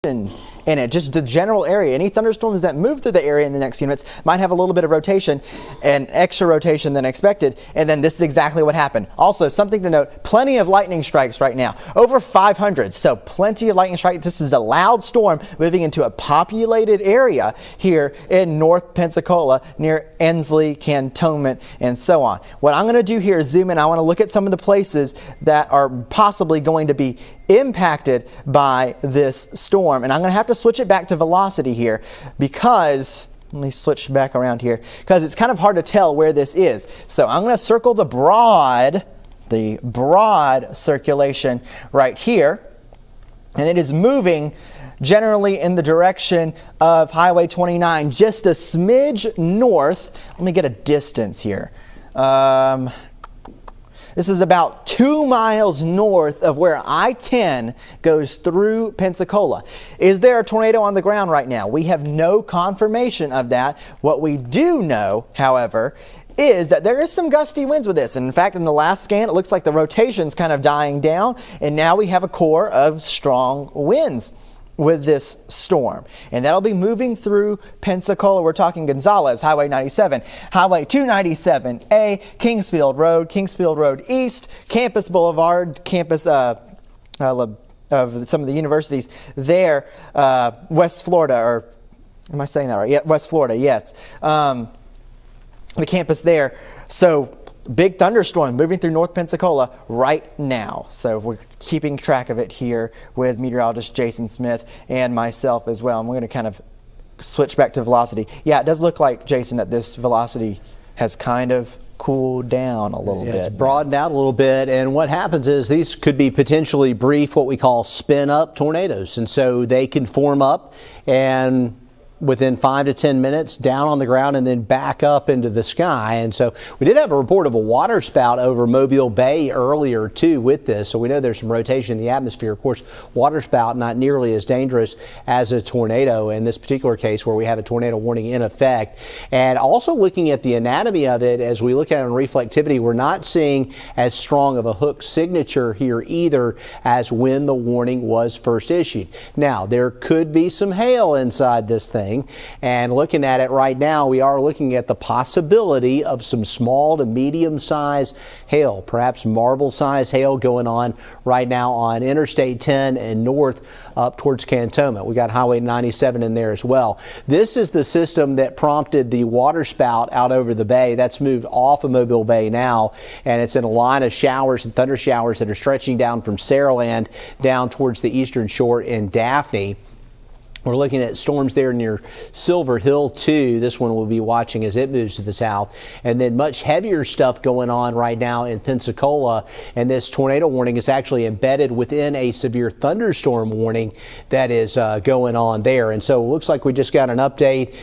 in it, just the general area. Any thunderstorms that move through the area in the next few minutes might have a little bit of rotation, and extra rotation than expected, and then this is exactly what happened. Also, something to note, plenty of lightning strikes right now, over 500, so plenty of lightning strikes. This is a loud storm moving into a populated area here in North Pensacola near Ensley, Cantonment, and so on. What I'm going to do here is zoom in. I want to look at some of the places that are possibly going to be impacted by this storm, and I'm going to have to switch it back to velocity here because let me switch back around here because it's kind of hard to tell where this is. So I'm going to circle the broad circulation right here, and it is moving generally in the direction of Highway 29, just a smidge north. Let me get a distance here. This is about 2 miles north of where I-10 goes through Pensacola. Is there a tornado on the ground right now? We have no confirmation of that. What we do know, however, is that there is some gusty winds with this. And in fact, in the last scan, it looks like the rotation's kind of dying down, and now we have a core of strong winds with this storm, and that'll be moving through Pensacola. We're talking Gonzales, Highway 97, Highway 297A, Kingsfield Road East, Campus Boulevard, campus of some of the universities there, West Florida, or am I saying that right? Yeah, West Florida, yes. The campus there. So big thunderstorm moving through North Pensacola right now. So we're keeping track of it here with meteorologist Jason Smith and myself as well. And we're going to kind of switch back to velocity. Yeah, it does look like, Jason, that this velocity has kind of cooled down a little bit. It's broadened out a little bit, and what happens is these could be potentially brief, what we call spin up tornadoes, and so they can form up and within 5 to 10 minutes down on the ground and then back up into the sky. And so we did have a report of a water spout over Mobile Bay earlier too with this, so we know there's some rotation in the atmosphere. Of course, water spout not nearly as dangerous as a tornado in this particular case where we have a tornado warning in effect. And also looking at the anatomy of it, as we look at it in reflectivity, we're not seeing as strong of a hook signature here either as when the warning was first issued. Now, there could be some hail inside this thing. And looking at it right now, we are looking at the possibility of some small to medium size hail, perhaps marble size hail going on right now on Interstate 10 and north up towards Cantonment. We got Highway 97 in there as well. This is the system that prompted the water spout out over the bay. That's moved off of Mobile Bay now, and it's in a line of showers and thunder showers that are stretching down from Saraland down towards the eastern shore in Daphne. We're looking at storms there near Silver Hill too. This one we'll be watching as it moves to the south. And then much heavier stuff going on right now in Pensacola. And this tornado warning is actually embedded within a severe thunderstorm warning that is going on there. And so it looks like we just got an update.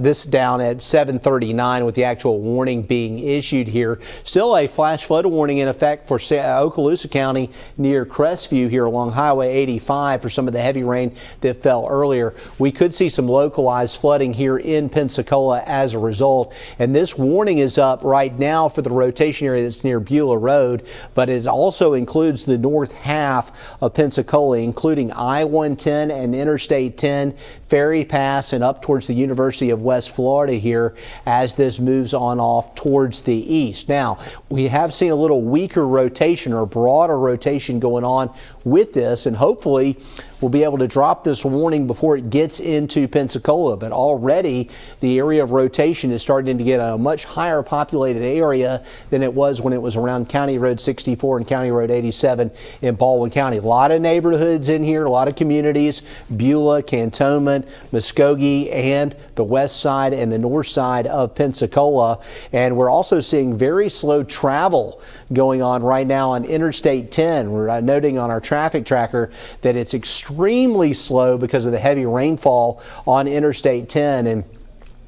This down at 7:39 with the actual warning being issued here. Still a flash flood warning in effect for Okaloosa County near Crestview here along Highway 85 for some of the heavy rain that fell earlier. We could see some localized flooding here in Pensacola as a result, and this warning is up right now for the rotation area that's near Beulah Road, but it also includes the north half of Pensacola, including I-110 and Interstate 10, Ferry Pass, and up towards the University of West Florida here as this moves on off towards the east. Now, we have seen a little weaker rotation or broader rotation going on with this, and hopefully we'll be able to drop this warning before it gets into Pensacola. But already the area of rotation is starting to get a much higher populated area than it was when it was around County Road 64 and County Road 87 in Baldwin County. A lot of neighborhoods in here, a lot of communities, Beulah, Cantonment, Muskogee, and the west side and the north side of Pensacola. And we're also seeing very slow travel going on right now on Interstate 10. We're noting on our traffic tracker that it's extremely slow because of the heavy rainfall on Interstate 10. And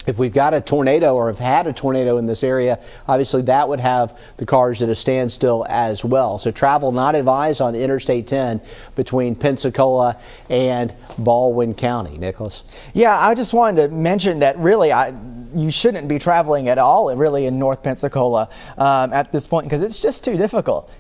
if we've got a tornado or have had a tornado in this area, obviously that would have the cars at a standstill as well. So travel not advised on Interstate 10 between Pensacola and Baldwin County. Nicholas? Yeah, I just wanted to mention that really you shouldn't be traveling at all really in North Pensacola at this point because it's just too difficult.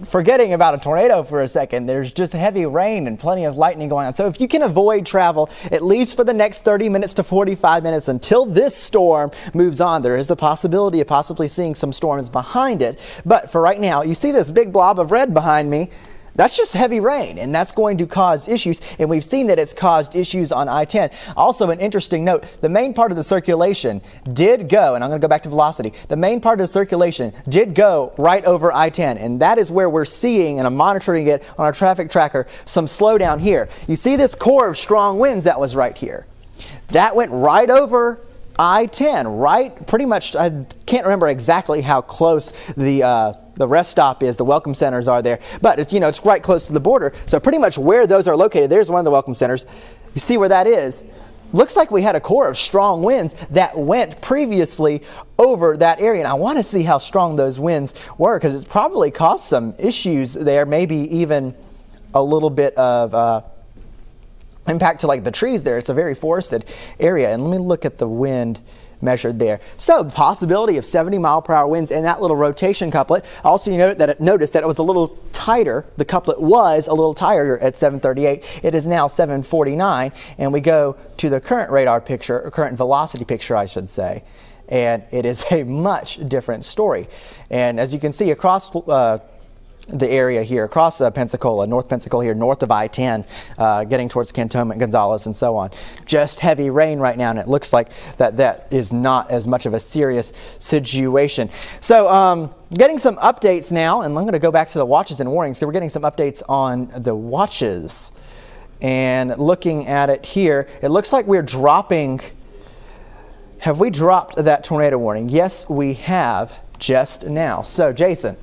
forgetting about a tornado for a second, there's just heavy rain and plenty of lightning going on. So if you can avoid travel, at least for the next 30 minutes to 45 minutes until this storm moves on, there is the possibility of possibly seeing some storms behind it. But for right now, you see this big blob of red behind me. That's just heavy rain, and that's going to cause issues, and we've seen that it's caused issues on I-10. Also, an interesting note, the main part of the circulation did go, and I'm going to go back to velocity, the main part of the circulation did go right over I-10, and that is where we're seeing, and I'm monitoring it on our traffic tracker, some slowdown here. You see this core of strong winds that was right here. That went right over I-10, right pretty much, I can't remember exactly how close the rest stop is, the welcome centers are there, but it's, it's right close to the border. So pretty much where those are located, there's one of the welcome centers. You see where that is? Looks like we had a core of strong winds that went previously over that area. And I want to see how strong those winds were, because it's probably caused some issues there, maybe even a little bit of impact to like the trees there. It's a very forested area. And let me look at the wind measured there. So the possibility of 70-mile-per-hour winds in that little rotation couplet. Also, notice that it was a little tighter. The couplet was a little tighter at 738. It is now 749, and we go to the current radar picture, or current velocity picture, I should say, and it is a much different story. And as you can see across the area here, across Pensacola, North Pensacola here, north of I-10, getting towards Cantonment, Gonzales, and so on. Just heavy rain right now, and it looks like that is not as much of a serious situation. So getting some updates now, and I'm going to go back to the watches and warnings. So we're getting some updates on the watches. And looking at it here, it looks like we're dropping. Have we dropped that tornado warning? Yes, we have just now. So, Jason,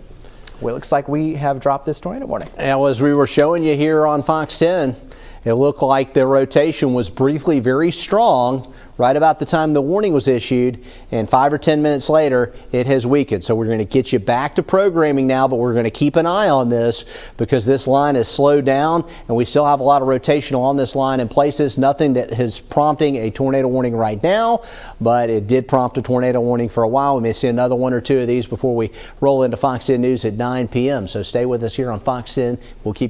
well, it looks like we have dropped this tornado warning. Now, as we were showing you here on Fox 10, it looked like the rotation was briefly very strong right about the time the warning was issued, and 5 or 10 minutes later it has weakened. So we're going to get you back to programming now, but we're going to keep an eye on this because this line has slowed down and we still have a lot of rotational on this line in places. Nothing that is prompting a tornado warning right now, but it did prompt a tornado warning for a while. We may see another one or two of these before we roll into Fox 10 News at 9 p.m. So stay with us here on Fox 10. We'll keep you